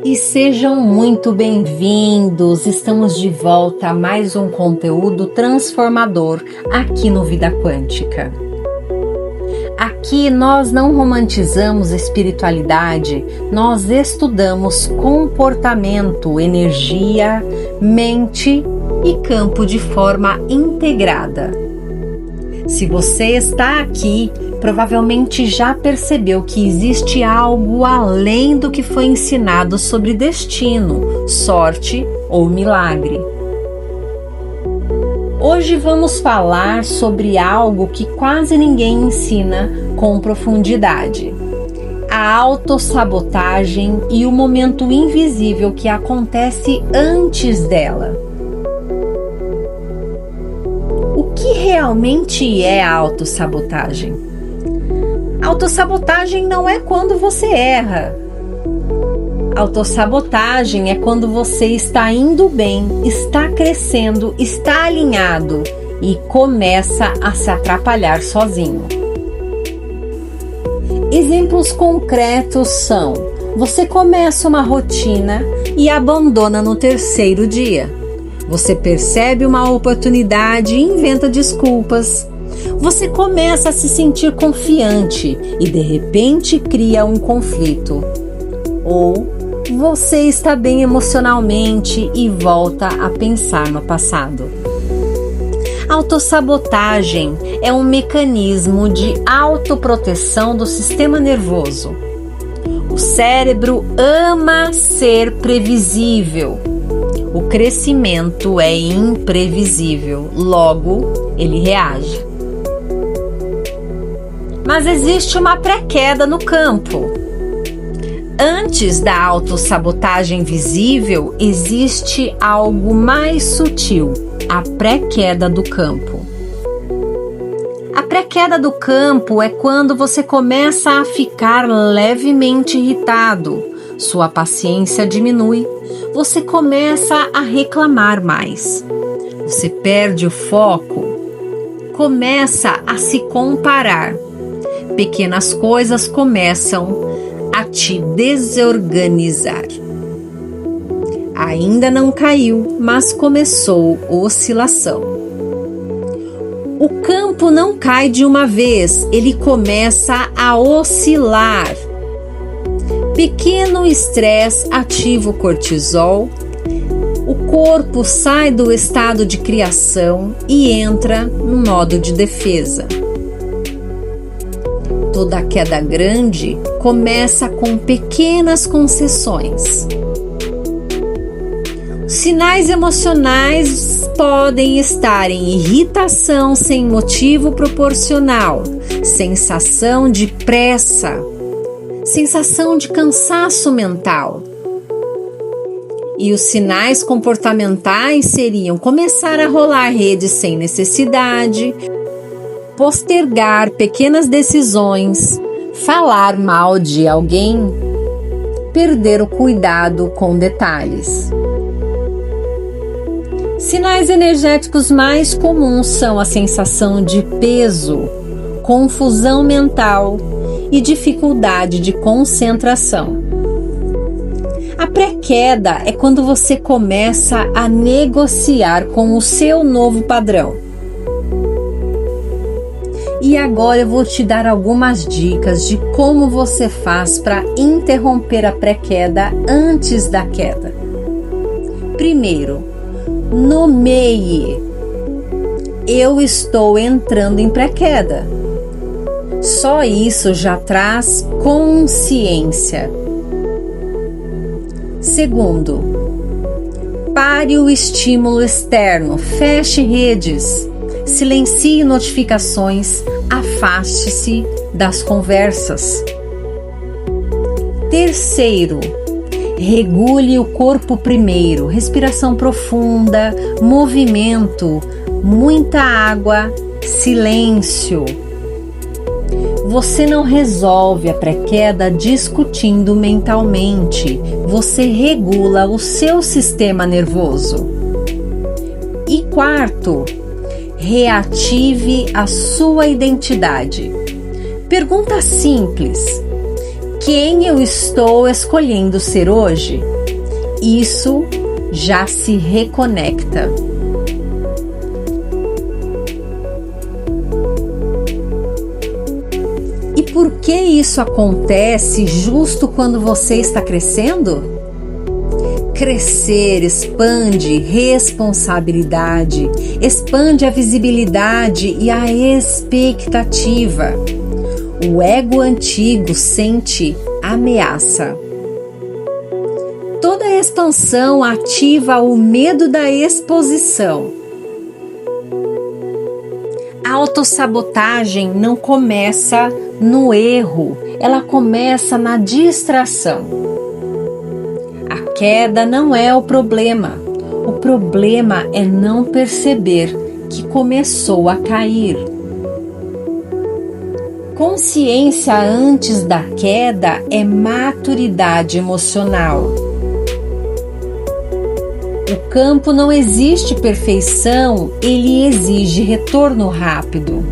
E sejam muito bem-vindos! Estamos de volta a mais um conteúdo transformador aqui no Vida Quântica. Aqui nós não romantizamos espiritualidade, nós estudamos comportamento, energia, mente e campo de forma integrada. Se você está aqui, provavelmente já percebeu que existe algo além do que foi ensinado sobre destino, sorte ou milagre. Hoje vamos falar sobre algo que quase ninguém ensina com profundidade: a autossabotagem e o momento invisível que acontece antes dela. O que realmente é a autossabotagem? Autossabotagem não é quando você erra. Autossabotagem é quando você está indo bem, está crescendo, está alinhado e começa a se atrapalhar sozinho. Exemplos concretos são: você começa uma rotina e abandona no terceiro dia. Você percebe uma oportunidade e inventa desculpas. Você começa a se sentir confiante e de repente cria um conflito. Ou você está bem emocionalmente e volta a pensar no passado. Autossabotagem é um mecanismo de autoproteção do sistema nervoso. O cérebro ama ser previsível. O crescimento é imprevisível, logo ele reage. Mas existe uma pré-queda no campo. Antes da autossabotagem visível, existe algo mais sutil: a pré-queda do campo. A pré-queda do campo é quando você começa a ficar levemente irritado, sua paciência diminui, você começa a reclamar mais, você perde o foco, começa a se comparar. Pequenas coisas começam a te desorganizar. Ainda não caiu, mas começou oscilação. O campo não cai de uma vez, ele começa a oscilar. Pequeno estresse ativa o cortisol, o corpo sai do estado de criação e entra no modo de defesa. Toda queda grande começa com pequenas concessões. Sinais emocionais podem estar em irritação sem motivo proporcional, sensação de pressa, sensação de cansaço mental. E os sinais comportamentais seriam começar a rolar redes sem necessidade, postergar pequenas decisões, falar mal de alguém, perder o cuidado com detalhes. Sinais energéticos mais comuns são a sensação de peso, confusão mental e dificuldade de concentração. A pré-queda é quando você começa a negociar com o seu novo padrão. E agora eu vou te dar algumas dicas de como você faz para interromper a pré-queda antes da queda. Primeiro, nomeie: eu estou entrando em pré-queda. Só isso já traz consciência. Segundo, pare o estímulo externo, feche redes, silencie notificações, afaste-se das conversas. Terceiro, regule o corpo primeiro, respiração profunda, movimento, muita água, silêncio. Você não resolve a pré-queda discutindo mentalmente, você regula o seu sistema nervoso. E quarto, reative a sua identidade. Pergunta simples: quem eu estou escolhendo ser hoje? Isso já se reconecta. E por que isso acontece justo quando você está crescendo? Crescer expande responsabilidade, expande a visibilidade e a expectativa. O ego antigo sente ameaça. Toda expansão ativa o medo da exposição. A autossabotagem não começa no erro, ela começa na distração. A queda não é o problema é não perceber que começou a cair. Consciência antes da queda é maturidade emocional. O campo não existe perfeição, ele exige retorno rápido.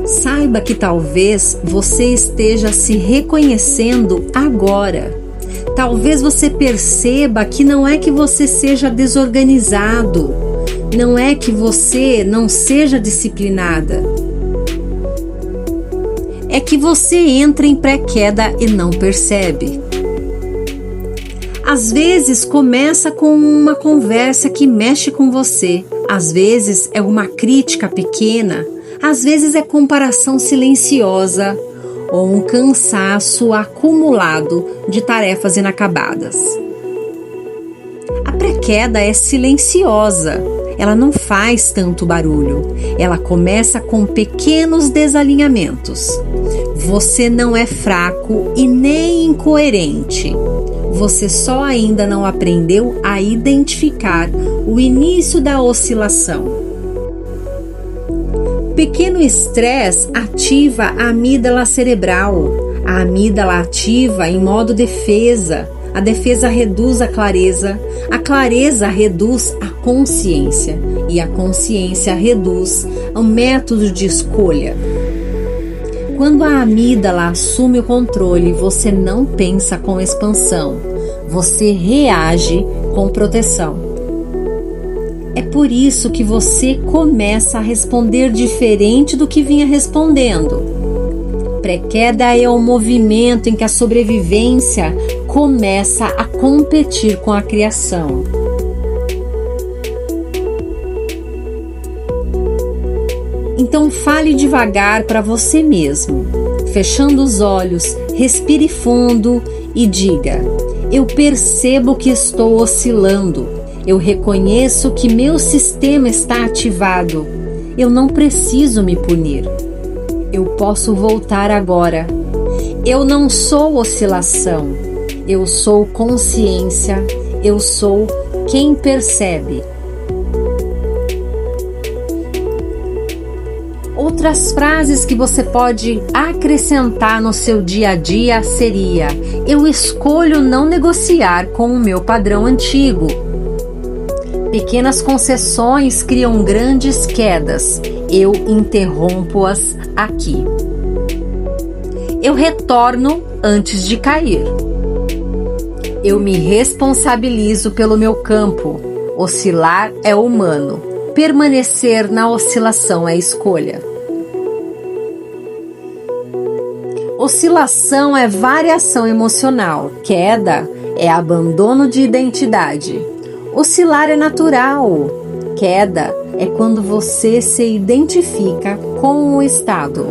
Saiba que talvez você esteja se reconhecendo agora. Talvez você perceba que não é que você seja desorganizado, não é que você não seja disciplinada. É que você entra em pré-queda e não percebe. Às vezes começa com uma conversa que mexe com você, às vezes é uma crítica pequena, às vezes é comparação silenciosa ou um cansaço acumulado de tarefas inacabadas. A pré-queda é silenciosa, ela não faz tanto barulho, ela começa com pequenos desalinhamentos. Você não é fraco e nem incoerente. Você só ainda não aprendeu a identificar o início da oscilação. Pequeno estresse ativa a amígdala cerebral. A amígdala ativa em modo defesa. A defesa reduz a clareza reduz a consciência e a consciência reduz o método de escolha. Quando a amígdala assume o controle, você não pensa com expansão, você reage com proteção. É por isso que você começa a responder diferente do que vinha respondendo. Pré-queda é o movimento em que a sobrevivência começa a competir com a criação. Então fale devagar para você mesmo, fechando os olhos, respire fundo e diga: eu percebo que estou oscilando. Eu reconheço que meu sistema está ativado. Eu não preciso me punir. Eu posso voltar agora. Eu não sou oscilação. Eu sou consciência. Eu sou quem percebe. Outras frases que você pode acrescentar no seu dia a dia seria: eu escolho não negociar com o meu padrão antigo. Pequenas concessões criam grandes quedas. Eu interrompo-as aqui. Eu retorno antes de cair. Eu me responsabilizo pelo meu campo. Oscilar é humano. Permanecer na oscilação é escolha. Oscilação é variação emocional. Queda é abandono de identidade. Oscilar é natural. Queda é quando você se identifica com o estado.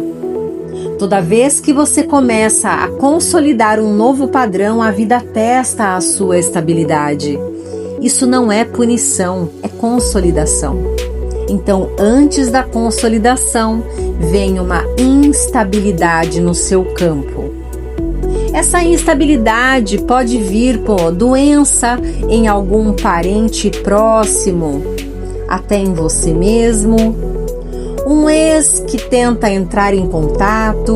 Toda vez que você começa a consolidar um novo padrão, a vida testa a sua estabilidade. Isso não é punição, é consolidação. Então, antes da consolidação, vem uma instabilidade no seu campo. Essa instabilidade pode vir por doença em algum parente próximo, até em você mesmo, um ex que tenta entrar em contato,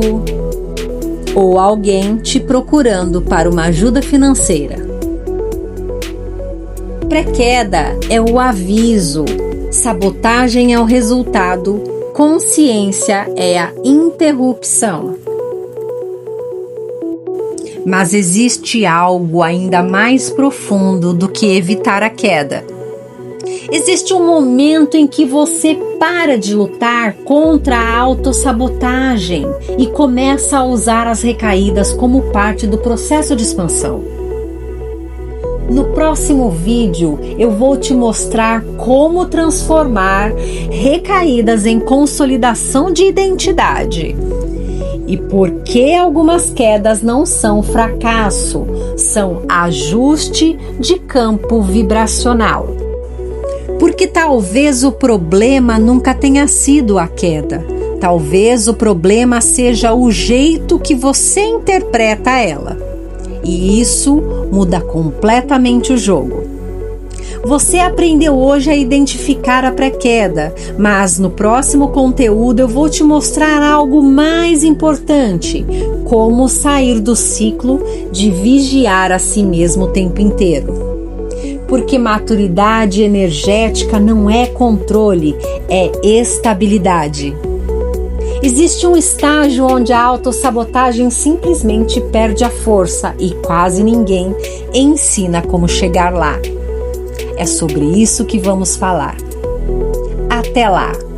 ou alguém te procurando para uma ajuda financeira. Pré-queda é o aviso, sabotagem é o resultado, consciência é a interrupção. Mas existe algo ainda mais profundo do que evitar a queda. Existe um momento em que você para de lutar contra a autossabotagem e começa a usar as recaídas como parte do processo de expansão. No próximo vídeo, eu vou te mostrar como transformar recaídas em consolidação de identidade. E por que algumas quedas não são fracasso, são ajuste de campo vibracional. Porque talvez o problema nunca tenha sido a queda. Talvez o problema seja o jeito que você interpreta ela. E isso muda completamente o jogo. Você aprendeu hoje a identificar a pré-queda, mas no próximo conteúdo eu vou te mostrar algo mais importante: como sair do ciclo de vigiar a si mesmo o tempo inteiro. Porque maturidade energética não é controle, é estabilidade. Existe um estágio onde a autossabotagem simplesmente perde a força e quase ninguém ensina como chegar lá. É sobre isso que vamos falar. Até lá!